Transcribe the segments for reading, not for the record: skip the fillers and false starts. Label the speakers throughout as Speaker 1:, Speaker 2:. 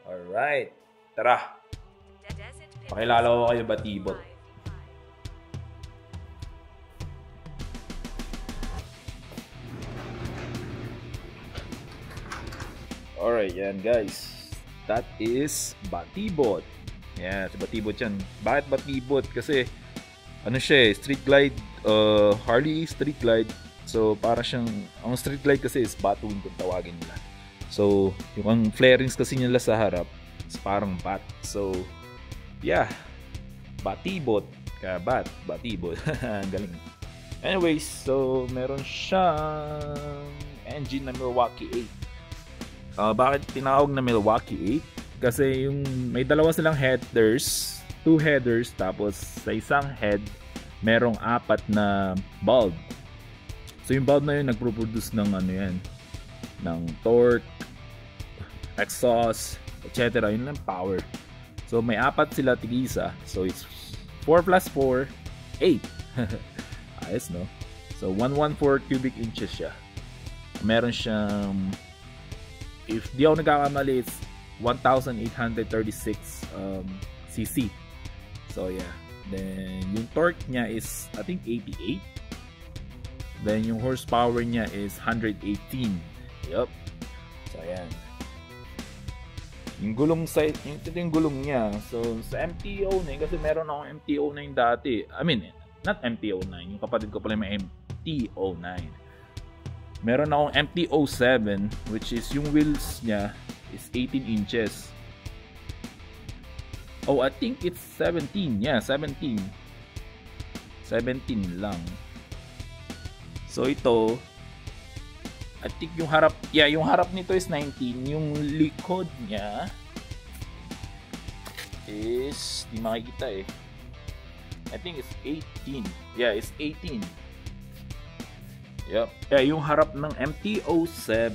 Speaker 1: Alright. Tara. Pakilala ko kayo Batibot. Alright, yan guys. That is Batibot. Yan, si Batibot yan. Bakit Batibot? Kasi ano siya street glide, Harley street glide. So para siyang, ang street glide kasi is Batwing kung tawagin nila. So yung ang flarings kasi nila sa harap is parang bat. So yeah, Batibot. Kaya Batibot. Ang galing. Anyways, so meron siyang engine na Milwaukee 8. Bakit tinawag na Milwaukee 8? Kasi yung may dalawa silang headers, 2 headers, tapos sa isang head merong 4 na bulb. So yung bulb na yun nagpo-produce ng ano yan, ng torque, exhaust, etc. Yun lang power. So may 4 sila tigisa. So it's 4 plus 4, 8. Ayos, no? So 114 cubic inches siya. Meron siyang, if di ako nagkakamali, it's 1,836 cc. So yeah. Then yung torque niya is I think 88. Then yung horsepower niya is 118. Yup. So ayan. Yung gulong side, yung gulong niya. So sa MTO9 kasi meron akong MTO9 dati. I mean, not MTO9. Yung kapatid ko pala may MTO9. Meron akong MTO7 which is yung wheels niya is 18 inches. Oh, I think it's 17. Yeah, 17. 17 lang. So ito, I think yung harap, yeah, yung harap nito is 19. Yung likod niya is, di makikita eh. I think it's 18. Yeah, it's 18. Yep. Yeah, yung harap ng MTO7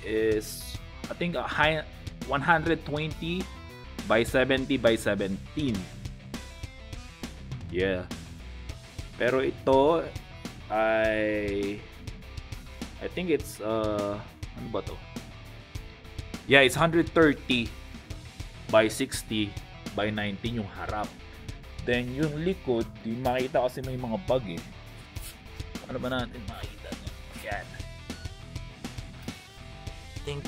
Speaker 1: is I think a high 120 by 70 by 17. Yeah. Pero ito I think it's ano ba to? Yeah, it's 130 by 60 by 19 yung harap. Then yung likod, di makita kasi may mga bug eh. Ano ba natin makikita? Yan. I think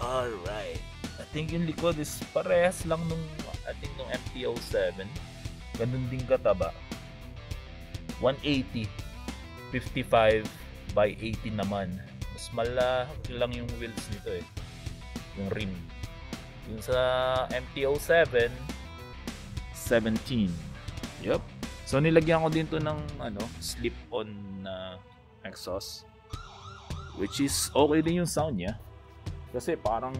Speaker 1: alright. I think yung likod is parehas lang nung I think nung MTO7. Ganun din kataba. 180 55 by 80 naman. Mas malaki lang yung wheels nito eh. Yung rim. Yung sa MTO7 17. Yup. So nilagyan ko din to ng ano, slip-on na exhaust. Which is okay din yung sound niya. Kasi parang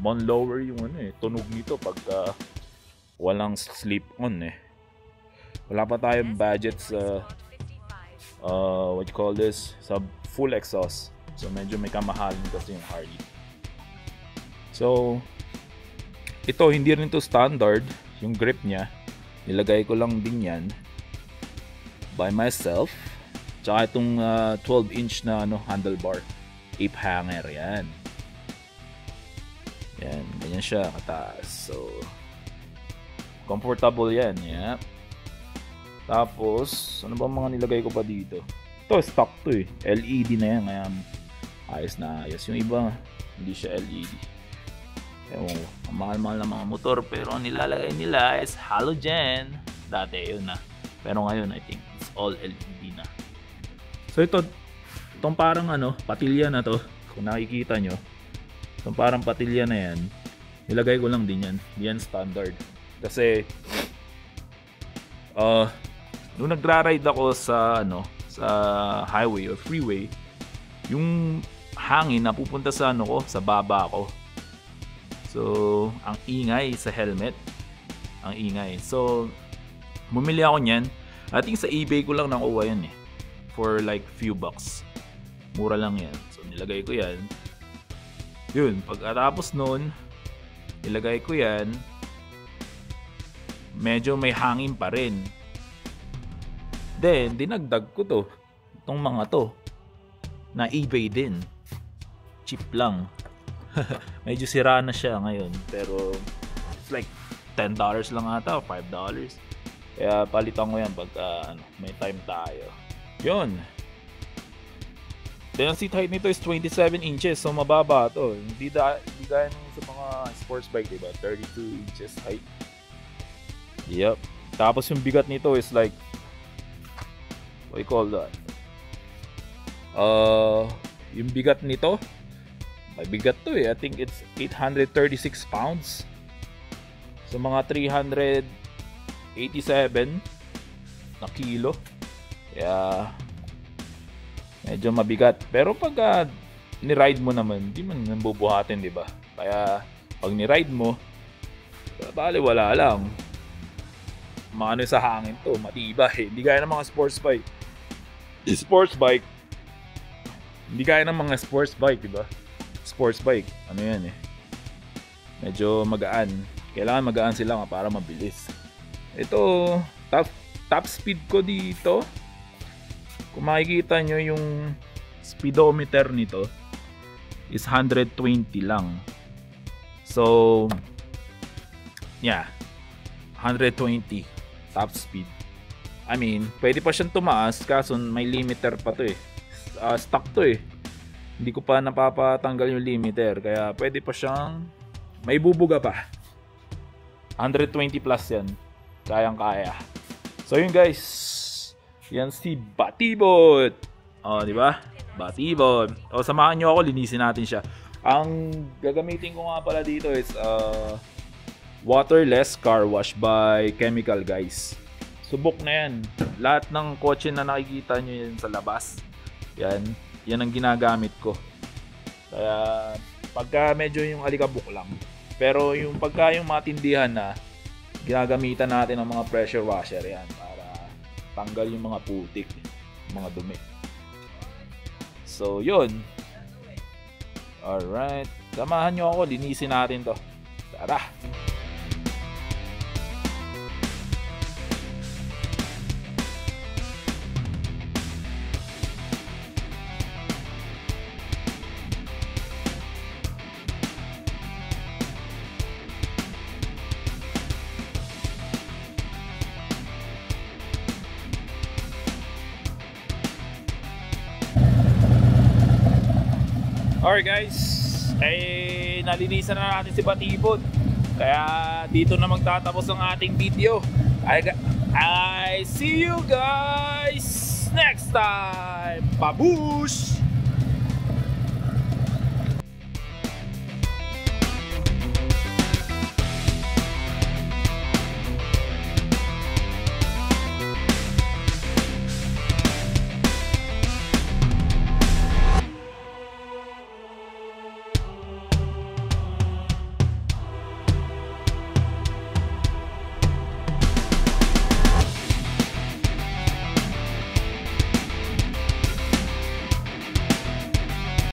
Speaker 1: lower yung ano eh, tunog nito pagka walang slip-on eh. Wala pa tayong budget sa what you call this, sa full exhaust. So medyo may kamahalin kasi yung Harley. So ito hindi rin to standard yung grip niya. Nilagay ko lang din yan by myself. Tsaka itong 12-inch na ano, handlebar, ape hanger yan. Yan, ganyan siya kataas. So comfortable yan, yeah. Tapos ano ba mga nilagay ko pa dito? Ito stock to eh, LED na yan, kaya ayos na ayos. Yung iba hindi siya LED. Ewan ko, ang mahal-mahal na mga motor, pero ang nilalagay nila is halogen. Dati yun na, pero ngayon I think it's all LED na. So itong parang ano, patilya na to, kung nakikita nyo, itong parang patilya na yan, nilagay ko lang din yan. Yan standard. Kasi nung nagra-ride ako sa ano, sa highway or freeway, yung hangin napupunta sa ano ko, sa baba ko. So ang ingay sa helmet, ang ingay. So bumili ako niyan. I think sa eBay ko lang nakuha yan eh, for like few bucks. Mura lang yan. So nilagay ko yan. Yun, pagkatapos nun, nilagay ko yan. Medyo may hangin pa rin. Then dinagdag ko to, itong mga to, na eBay din. Cheap lang. Medyo sira na siya ngayon, pero it's like $10 lang ata o $5. Kaya palitan ko yan pag may time tayo. Yun. Then ang seat height nito is 27 inches, so mababa to. Hindi gaya sa mga sports bike, diba? 32 inches height. Yep. Tapos yung bigat nito is like, what you call that? Yung bigat nito, may bigat to eh. I think it's 836 pounds. So mga 387 na kilo. Kaya medyo mabigat. Pero pag ni-ride mo naman, di man nambubuhatin, di ba? Kaya pag ni-ride mo, bali wala lang. Maano sa hangin to, matibay. Hindi gaya ng mga sports bike. Hindi gaya ng mga sports bike, di ba? Sports bike, ano yan eh. Medyo magaan. Kailangan magaan sila nga para mabilis. Ito, top speed ko dito. Kung makikita nyo yung speedometer nito is 120 lang. So, yeah. 120 top speed. I mean, pwede pa siyang tumaas kaso may limiter pa to eh. Stock to eh. Hindi ko pa napapatanggal yung limiter. Kaya pwede pa siyang may bubuga pa. 120 plus yan. Kayang-kaya. So yun guys. Yan si Batibot. Oh, di ba? Batibot. O, samahan nyo ako, linisin natin siya. Ang gagamitin ko nga pala dito is waterless car wash by Chemical, guys. Subok na yan. Lahat ng kotse na nakikita nyo yan sa labas. Yan ang ginagamit ko. Kaya pagka medyo yung alikabok lang. Pero yung pagka yung matindihan na, ginagamitan natin ng mga pressure washer yan para tanggal yung mga putik, mga dumi. So yun. Alright, samahan nyo ako, linisin natin to. Tara! Alright guys, nalinisan na natin si Batibot. Kaya dito na magtatapos ang ating video. I see you guys next time. Babush!